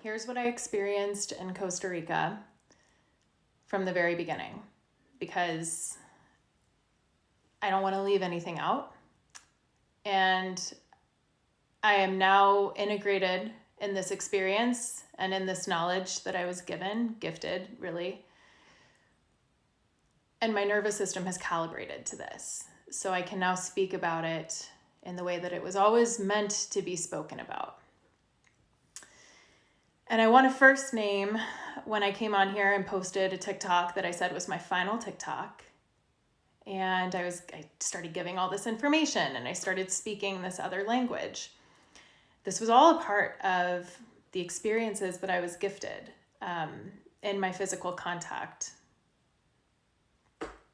Here's what I experienced in Costa Rica from the very beginning, because I don't want to leave anything out. And I am now integrated in this experience and in this knowledge that I was gifted, really. And my nervous system has calibrated to this. So I can now speak about it in the way that it was always meant to be spoken about. And I want to first name when I came on here and posted a TikTok that I said was my final TikTok. And I started giving all this information and I started speaking this other language. This was all a part of the experiences that I was gifted in my physical contact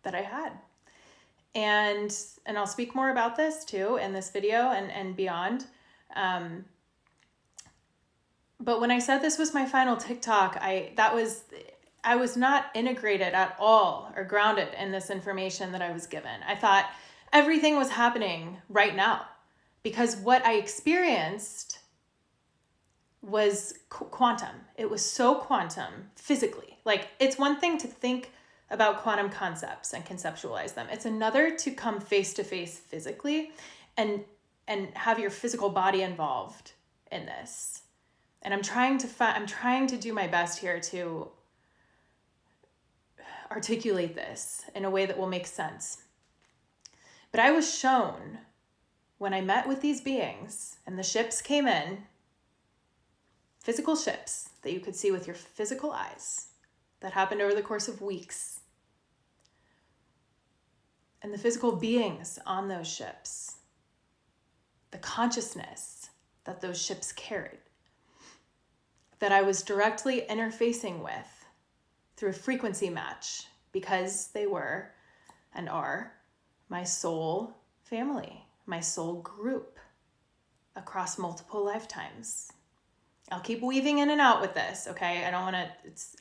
that I had. And I'll speak more about this too in this video and beyond. But when I said this was my final TikTok, I was not integrated at all or grounded in this information that I was given. I thought everything was happening right now because what I experienced was quantum. It was so quantum physically. Like, it's one thing to think about quantum concepts and conceptualize them. It's another to come face to face physically and have your physical body involved in this. And I'm trying to do my best here to articulate this in a way that will make sense. But I was shown when I met with these beings and the ships came in, physical ships that you could see with your physical eyes, that happened over the course of weeks. And the physical beings on those ships, the consciousness that those ships carried, that I was directly interfacing with through a frequency match, because they were and are my soul family, my soul group across multiple lifetimes. I'll keep weaving in and out with this, okay? I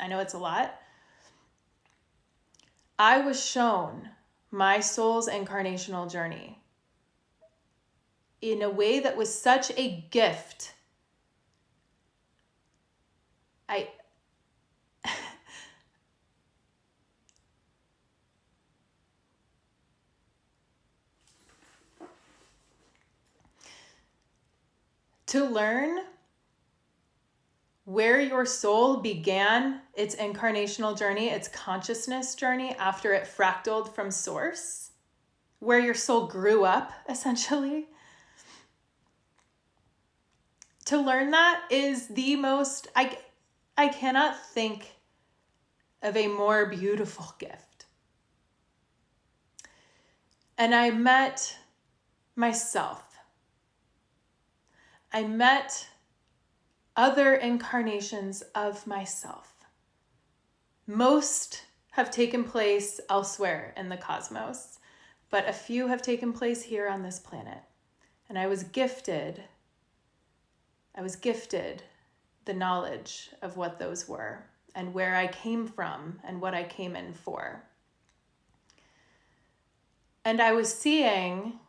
know it's a lot. I was shown my soul's incarnational journey in a way that was such a gift. To learn where your soul began its incarnational journey, its consciousness journey after it fractaled from source, where your soul grew up, essentially. To learn that is the most, I cannot think of a more beautiful gift. And I met myself. I met other incarnations of myself. Most have taken place elsewhere in the cosmos, but a few have taken place here on this planet. And I was gifted the knowledge of what those were and where I came from and what I came in for. And I was seeing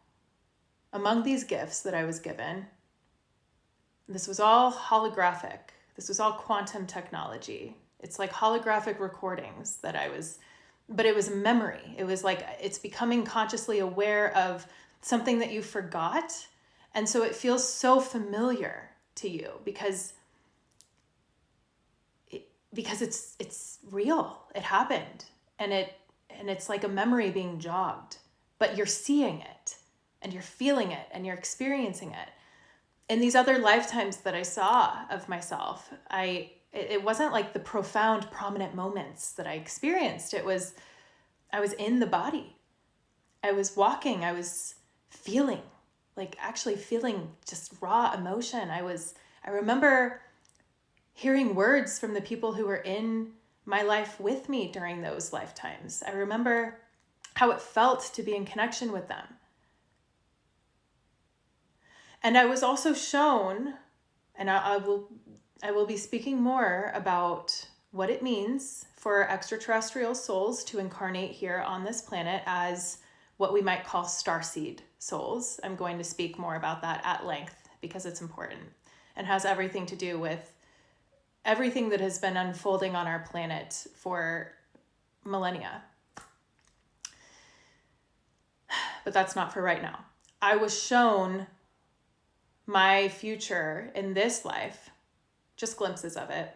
among these gifts that I was given, this was all holographic. This was all quantum technology. It's like holographic recordings but it was memory. It was like it's becoming consciously aware of something that you forgot. And so it feels so familiar to you because it's real. It happened. And it's like a memory being jogged, but you're seeing it and you're feeling it and you're experiencing it. In these other lifetimes that I saw of myself, it wasn't like the profound, prominent moments that I experienced. I was in the body. I was walking. I was feeling, like actually feeling just raw emotion. I remember hearing words from the people who were in my life with me during those lifetimes. I remember how it felt to be in connection with them. And I was also shown, and I will be speaking more about what it means for extraterrestrial souls to incarnate here on this planet as what we might call starseed souls. I'm going to speak more about that at length because it's important and has everything to do with everything that has been unfolding on our planet for millennia. But that's not for right now. I was shown my future in this life, just glimpses of it.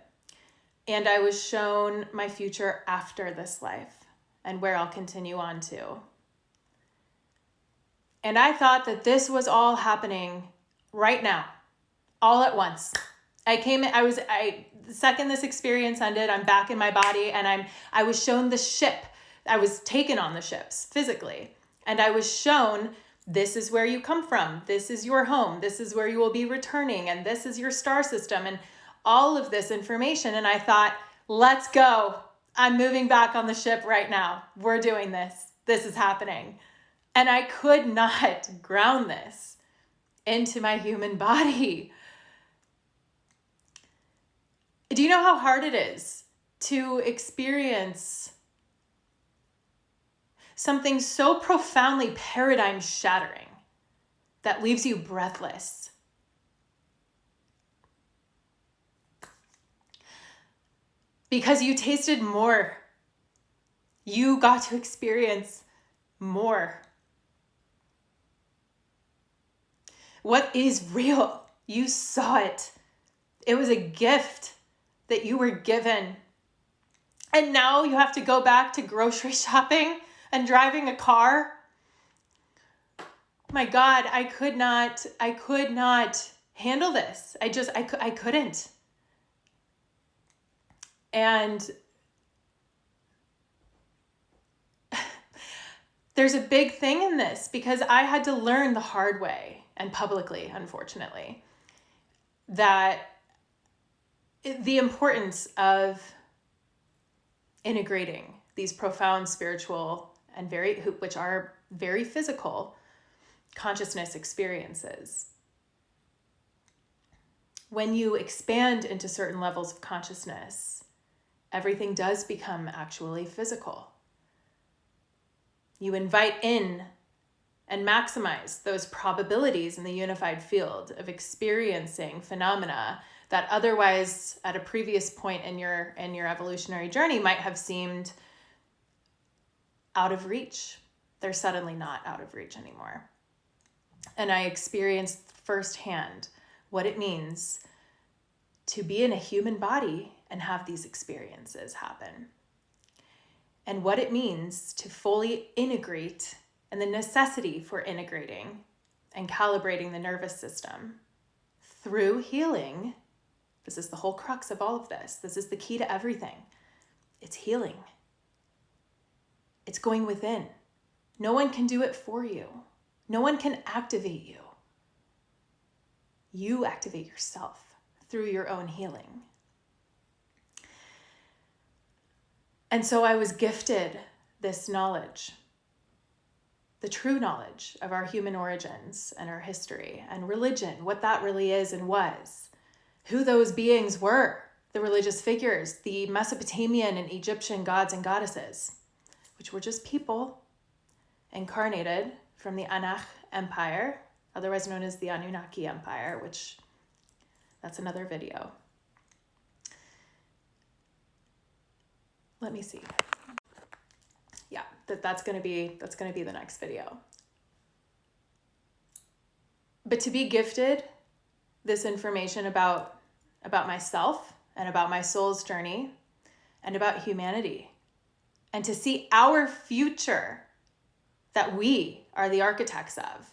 And I was shown my future after this life and where I'll continue on to. And I thought that this was all happening right now, all at once. The second this experience ended, I'm back in my body, and I was shown the ship. I was taken on the ships physically. And I was shown, this is where you come from. This is your home. This is where you will be returning. And this is your star system and all of this information. And I thought, let's go. I'm moving back on the ship right now. We're doing this. This is happening. And I could not ground this into my human body. Do you know how hard it is to experience something so profoundly paradigm shattering that leaves you breathless? Because you tasted more. You got to experience more. What is real? You saw it. It was a gift that you were given. And now you have to go back to grocery shopping and driving a car. My God, I could not handle this. I couldn't. And there's a big thing in this because I had to learn the hard way and publicly, unfortunately, that the importance of integrating these profound spiritual and which are very physical consciousness experiences. When you expand into certain levels of consciousness, everything does become actually physical. You invite in and maximize those probabilities in the unified field of experiencing phenomena that otherwise at a previous point in your evolutionary journey might have seemed out of reach. They're suddenly not out of reach anymore. And I experienced firsthand what it means to be in a human body and have these experiences happen. And what it means to fully integrate and the necessity for integrating and calibrating the nervous system through healing. This is the whole crux of all of this. This is the key to everything. It's healing. It's going within. No one can do it for you. No one can activate you. You activate yourself through your own healing. And so I was gifted this knowledge, the true knowledge of our human origins and our history and religion, what that really is and was, who those beings were, the religious figures, the Mesopotamian and Egyptian gods and goddesses, which were just people incarnated from the Anak Empire, otherwise known as the Anunnaki Empire, which that's another video. Let me see. Yeah, that's gonna be the next video. But to be gifted this information about myself and about my soul's journey and about humanity, and to see our future that we are the architects of,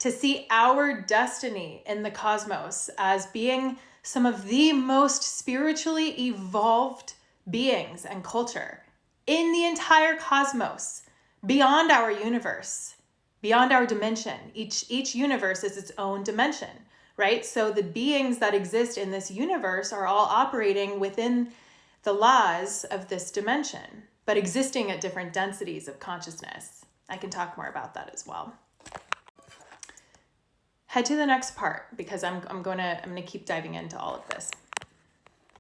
to see our destiny in the cosmos as being some of the most spiritually evolved beings and culture in the entire cosmos, beyond our universe, beyond our dimension. Each universe is its own dimension, right? So the beings that exist in this universe are all operating within the laws of this dimension, but existing at different densities of consciousness. I can talk more about that as well. Head to the next part because I'm gonna keep diving into all of this.